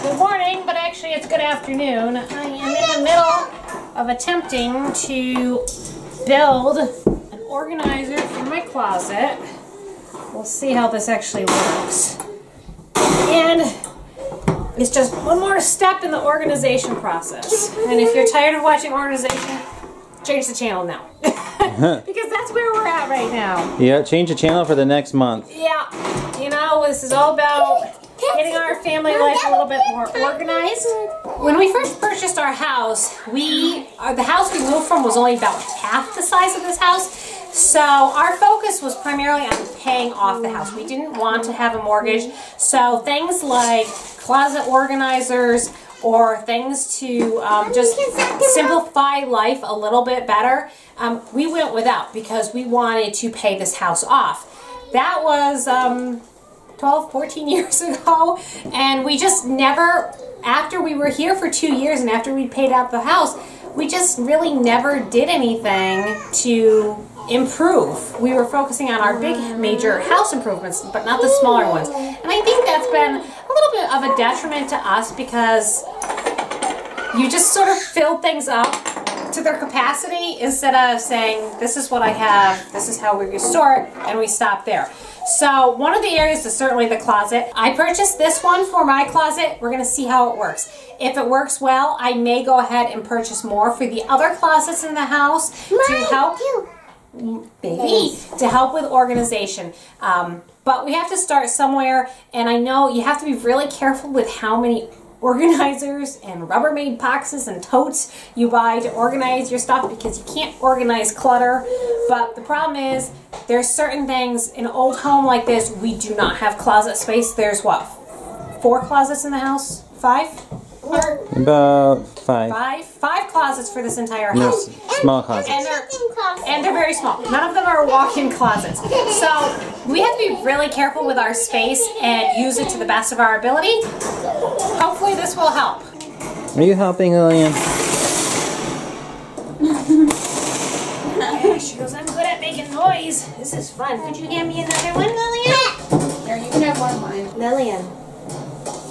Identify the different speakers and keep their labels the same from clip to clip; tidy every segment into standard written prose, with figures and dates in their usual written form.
Speaker 1: Good morning, but actually it's good afternoon. I am in the middle of attempting to build an organizer for my closet. We'll see how this actually works. And it's just one more step in the organization process. And if you're tired of watching organization, change the channel now. Because that's where we're at right now.
Speaker 2: Yeah, change the channel for the next month.
Speaker 1: Yeah, you know, this is all about getting our family life a little bit more organized. When we first purchased our house, the house we moved from was only about half the size of this house. So our focus was primarily on paying off the house. We didn't want to have a mortgage. So things like closet organizers or things to just simplify life a little bit better, we went without because we wanted to pay this house off. That was 12, 14 years ago, and we just never, after we were here for 2 years and after we paid out the house, we just really never did anything to improve. We were focusing on our big major house improvements, but not the smaller ones. And I think that's been a little bit of a detriment to us because you just sort of fill things up to their capacity instead of saying, this is what I have, this is how we're going to store it, and we stop there. So one of the areas is certainly the closet. I purchased this one for my closet. We're going to see how it works. If it works well, I may go ahead and purchase more for the other closets in the house to help, to help with organization. But we have to start somewhere, and I know you have to be really careful with how many organizers and Rubbermaid boxes and totes you buy to organize your stuff because you can't organize clutter. But the problem is there's certain things in an old home like this, we do not have closet space. There's what, 4 closets in the house? 5?
Speaker 2: About 5.
Speaker 1: 5 closets for this entire house.
Speaker 2: Yes, small closets.
Speaker 1: And they're very small. None of them are walk-in closets. So we have to be really careful with our space and use it to the best of our ability. Hopefully this will help.
Speaker 2: Are you helping, Lillian?
Speaker 1: Yeah, she goes, I'm good at making noise. This is fun. Could you hand me another one, Lillian?
Speaker 3: Here, you can have one of mine.
Speaker 1: Lillian,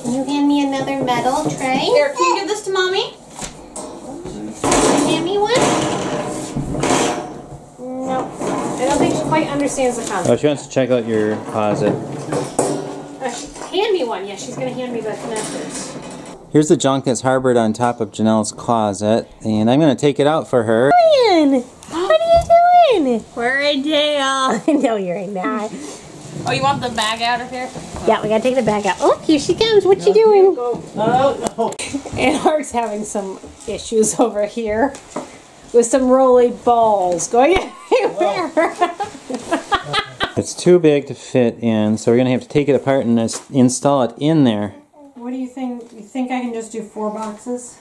Speaker 1: can you hand me another metal tray?
Speaker 3: Here, can you give this to Mommy?
Speaker 1: Can you hand me one? No. I don't think she quite understands the concept.
Speaker 2: Oh, she wants to check out your closet.
Speaker 1: Hand me one. Yeah, she's going to hand me the connectors.
Speaker 2: Here's the junk that's harbored on top of Janelle's closet, and I'm going to take it out for her.
Speaker 1: Ryan, what are you doing?
Speaker 3: We're in jail.
Speaker 1: No, you're not.
Speaker 3: Oh, you want the bag out of here?
Speaker 1: Yeah, we got to take the bag out. Oh, here she comes. What you doing? No. And Art's having some issues over here with some roly balls going everywhere.
Speaker 2: It's too big to fit in, so we're going to have to take it apart and install it in there.
Speaker 1: What do you think? You think I can just do 4 boxes?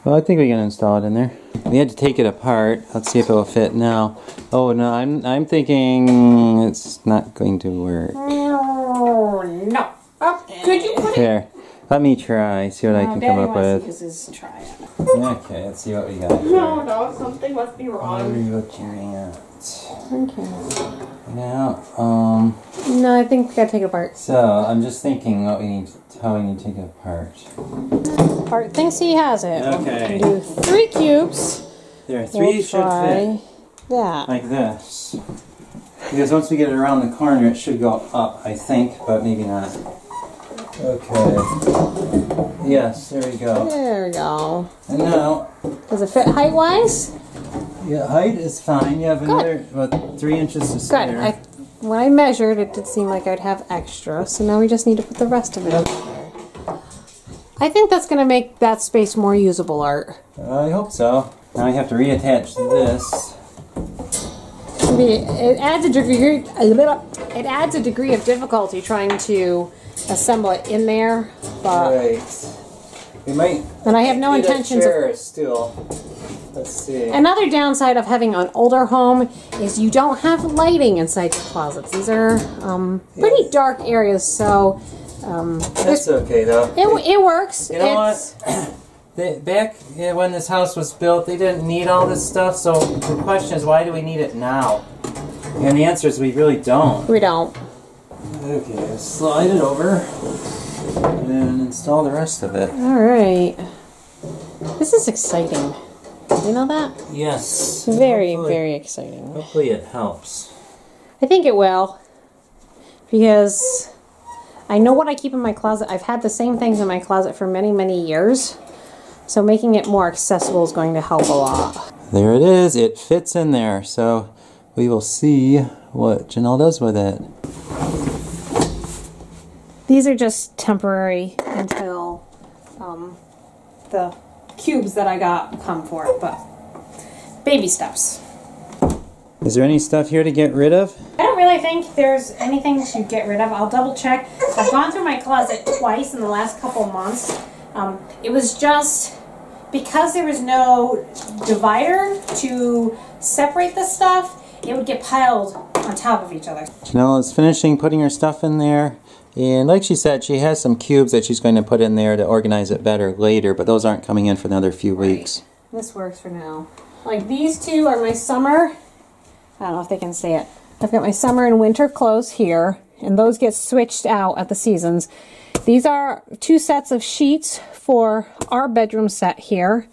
Speaker 2: Well, I think we can install it in there. We had to take it apart. Let's see if it will fit now. Oh no, I'm thinking it's not going to work.
Speaker 1: No. Oh, could you put it?
Speaker 2: Here, let me try. See what I can come up with.
Speaker 1: Try it.
Speaker 2: Okay, let's see what we got.
Speaker 3: No, something must be wrong.
Speaker 2: Okay. Now,
Speaker 1: No, I think we gotta take it apart.
Speaker 2: so I'm just thinking what we need, how we need to take it apart.
Speaker 1: Art thinks he has it.
Speaker 2: Okay.
Speaker 1: We can do 3 cubes.
Speaker 2: There, 3 should fit
Speaker 1: that.
Speaker 2: like this. Because once we get it around the corner, it should go up, I think, but maybe not. Okay. Yes, there we go.
Speaker 1: There we go.
Speaker 2: And now,
Speaker 1: Does it fit height-wise?
Speaker 2: yeah, height is fine. You have another, what, 3 inches to spare.
Speaker 1: Good. When I measured, it did seem like I'd have extra, so now we just need to put the rest of it in there. I think that's going to make that space more usable, Art.
Speaker 2: I hope so. Now I have to reattach this.
Speaker 1: It adds a degree of difficulty trying to assemble it in there, but
Speaker 2: Right. We might.
Speaker 1: and I have no intentions of.
Speaker 2: Still. Let's see.
Speaker 1: Another downside of having an older home is you don't have lighting inside your closets. These are pretty dark areas, so
Speaker 2: That's okay though.
Speaker 1: it works.
Speaker 2: You know what? Back when this house was built, they didn't need all this stuff, so the question is, why do we need it now? And the answer is we really don't.
Speaker 1: We don't.
Speaker 2: Okay, slide it over. and install the rest of it.
Speaker 1: All right. This is exciting. You know that?
Speaker 2: Yes.
Speaker 1: Very, very exciting.
Speaker 2: Hopefully it helps.
Speaker 1: I think it will. Because I know what I keep in my closet. I've had the same things in my closet for many, many years. So making it more accessible is going to help a lot.
Speaker 2: There it is. It fits in there. So we will see what Janelle does with it.
Speaker 1: These are just temporary until the cubes that I got come for it, but baby steps.
Speaker 2: Is there any stuff here to get rid of?
Speaker 1: I don't really think there's anything to get rid of. I'll double check. I've gone through my closet twice in the last couple months. It was just because there was no divider to separate the stuff, it would get piled on top of each other.
Speaker 2: Janelle is finishing putting her stuff in there. And like she said, she has some cubes that she's going to put in there to organize it better later, but those aren't coming in for another few weeks.
Speaker 1: This works for now. Like these two are my summer. I don't know if they can see it. I've got my summer and winter clothes here, and those get switched out at the seasons. These are 2 sets of sheets for our bedroom set here.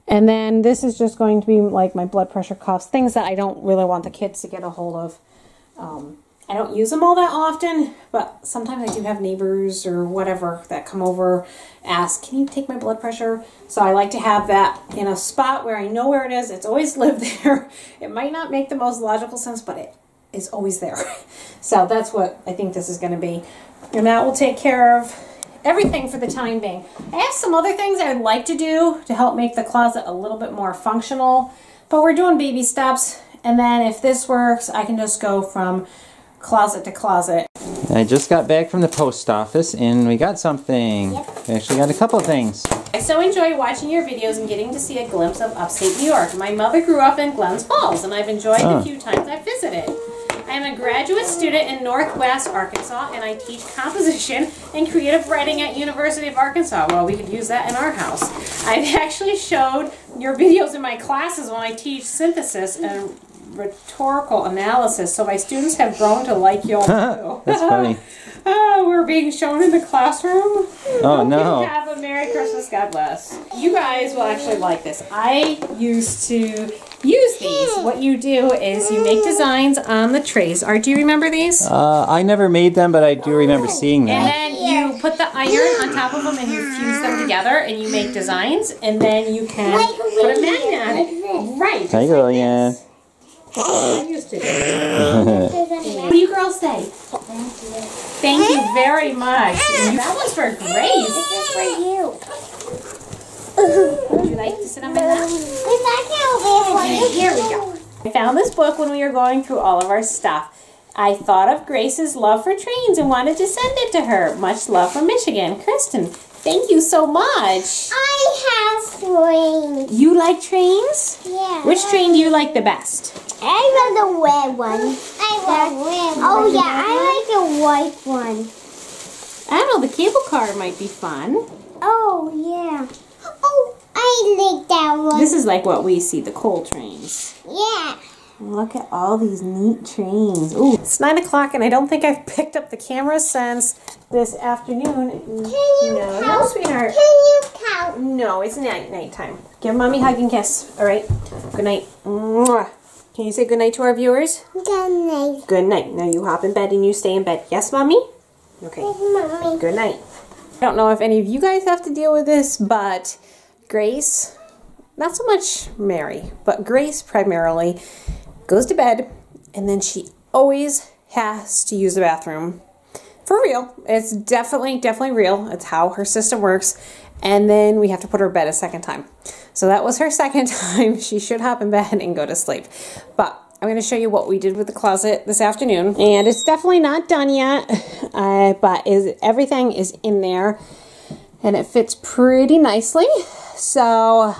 Speaker 1: And then this is just going to be like my blood pressure cuffs, things that I don't really want the kids to get a hold of. I don't use them all that often, but sometimes I do have neighbors or whatever that come over, ask, can you take my blood pressure? So I like to have that in a spot where I know where it is. It's always lived there. It might not make the most logical sense, but it is always there. So that's what I think this is going to be. And that will take care of everything for the time being. I have some other things I would like to do to help make the closet a little bit more functional, but we're doing baby steps. And then if this works, I can just go from closet to closet.
Speaker 2: I just got back from the post office and we got something.
Speaker 1: Yep.
Speaker 2: We actually got a couple of things.
Speaker 1: I so enjoy watching your videos and getting to see a glimpse of upstate New York. My mother grew up in Glens Falls, and I've enjoyed the few times I've visited. I am a graduate student in Northwest Arkansas, and I teach composition and creative writing at University of Arkansas. Well, we could use that in our house. I've actually showed your videos in my classes when I teach synthesis and rhetorical analysis, so my students have grown to like y'all too.
Speaker 2: That's funny.
Speaker 1: We're being shown in the classroom.
Speaker 2: Oh no.
Speaker 1: Have a Merry Christmas, God bless. You guys will actually like this. I used to use these. What you do is you make designs on the trays. Art, do you remember these?
Speaker 2: I never made them, but I do remember seeing them.
Speaker 1: And then you put the iron on top of them and you fuse them together and you make designs, and then you can put a magnet on it. Right.
Speaker 2: Hi, Lillian.
Speaker 1: I used to do it. What do you girls say? Thank you very much. That was for Grace.
Speaker 4: This is for you.
Speaker 1: Would you like to sit on my lap? Here we go. I found this book when we were going through all of our stuff. I thought of Grace's love for trains and wanted to send it to her. Much love from Michigan. Kristen, thank you so much.
Speaker 4: I have trains.
Speaker 1: You like trains?
Speaker 4: Yeah.
Speaker 1: Which train do you like the best?
Speaker 4: I love the red one. I love red one. Oh yeah, I like the white one.
Speaker 1: I don't know, the cable car might be fun.
Speaker 4: Oh yeah. Oh, I like that one.
Speaker 1: This is like what we see, the coal trains.
Speaker 4: Yeah.
Speaker 1: Look at all these neat trains. Ooh, it's 9 o'clock and I don't think I've picked up the camera since this afternoon.
Speaker 4: Can you count?
Speaker 1: No, sweetheart.
Speaker 4: Can you count?
Speaker 1: No, it's nighttime. Give Mommy a hug and kiss. All right. Good night. Mwah. Can you say good night to our viewers?
Speaker 4: Good night.
Speaker 1: Good night. Now you hop in bed and you stay in bed. Yes, Mommy? Okay.
Speaker 4: Mommy.
Speaker 1: Good night. I don't know if any of you guys have to deal with this, but Grace, not so much Mary, but Grace primarily, goes to bed and then she always has to use the bathroom. For real. It's definitely real. It's how her system works. And then we have to put her to bed a second time. So that was her second time. She should hop in bed and go to sleep. But I'm going to show you what we did with the closet this afternoon. And it's definitely not done yet, but everything is in there. And it fits pretty nicely. So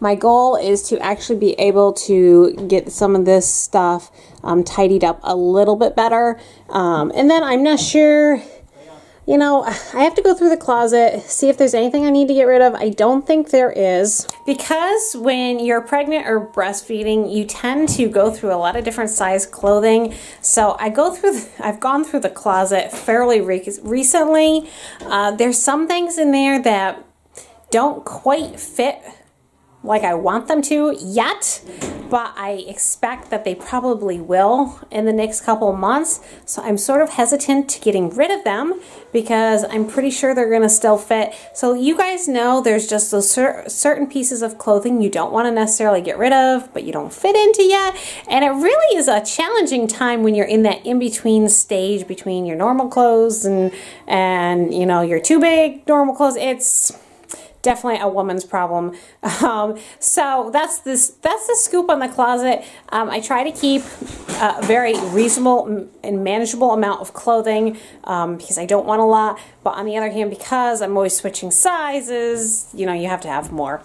Speaker 1: my goal is to actually be able to get some of this stuff tidied up a little bit better. And then I'm not sure You know, I have to go through the closet, see if there's anything I need to get rid of. I don't think there is. Because when you're pregnant or breastfeeding, you tend to go through a lot of different size clothing. So I've gone through the closet fairly recently. There's some things in there that don't quite fit like I want them to yet, but I expect that they probably will in the next couple of months. So I'm sort of hesitant to getting rid of them because I'm pretty sure they're going to still fit. So you guys know there's just those certain pieces of clothing you don't want to necessarily get rid of, but you don't fit into yet. And it really is a challenging time when you're in that in-between stage between your normal clothes and you know, your too big normal clothes. It's definitely a woman's problem. So that's the scoop on the closet. I try to keep a very reasonable and manageable amount of clothing because I don't want a lot. But on the other hand, because I'm always switching sizes, you know, you have to have more.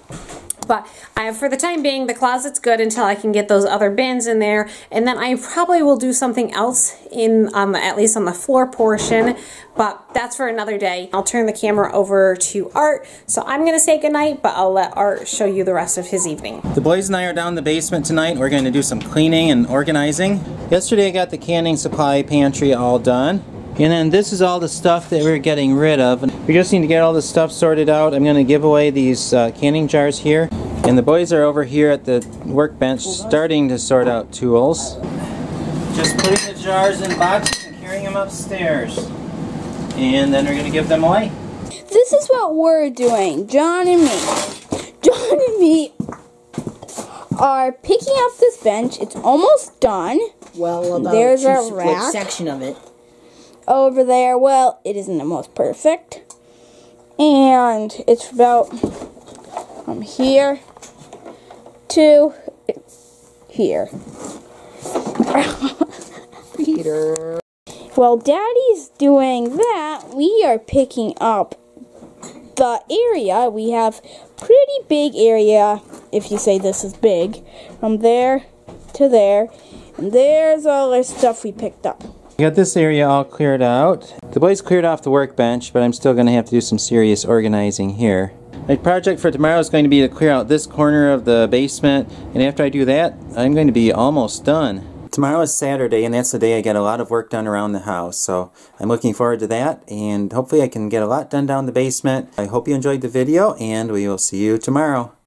Speaker 1: But for the time being, the closet's good until I can get those other bins in there. And then I probably will do something else at least on the floor portion. But that's for another day. I'll turn the camera over to Art. So I'm going to say goodnight, but I'll let Art show you the rest of his evening.
Speaker 2: The boys and I are down in the basement tonight. We're going to do some cleaning and organizing. Yesterday I got the canning supply pantry all done. And then this is all the stuff that we're getting rid of. We just need to get all the stuff sorted out. I'm going to give away these canning jars here. And the boys are over here at the workbench starting to sort out tools. Just putting the jars in boxes and carrying them upstairs. And then we're going to give them away.
Speaker 5: This is what we're doing, John and me. John and me are picking up this bench. It's almost done.
Speaker 6: Well, about
Speaker 5: there's
Speaker 6: a
Speaker 5: a rack
Speaker 6: section of it.
Speaker 5: over there. Well, it isn't the most perfect. And it's about from here to here.
Speaker 6: Peter.
Speaker 5: While Daddy's doing that, we are picking up the area. We have pretty big area, if you say this is big, from there to there. And there's all the stuff we picked up.
Speaker 2: We got this area all cleared out. The boys cleared off the workbench, but I'm still going to have to do some serious organizing here. My project for tomorrow is going to be to clear out this corner of the basement, and after I do that, I'm going to be almost done. Tomorrow is Saturday, and that's the day I get a lot of work done around the house, so I'm looking forward to that, and hopefully I can get a lot done down the basement. I hope you enjoyed the video, and we will see you tomorrow.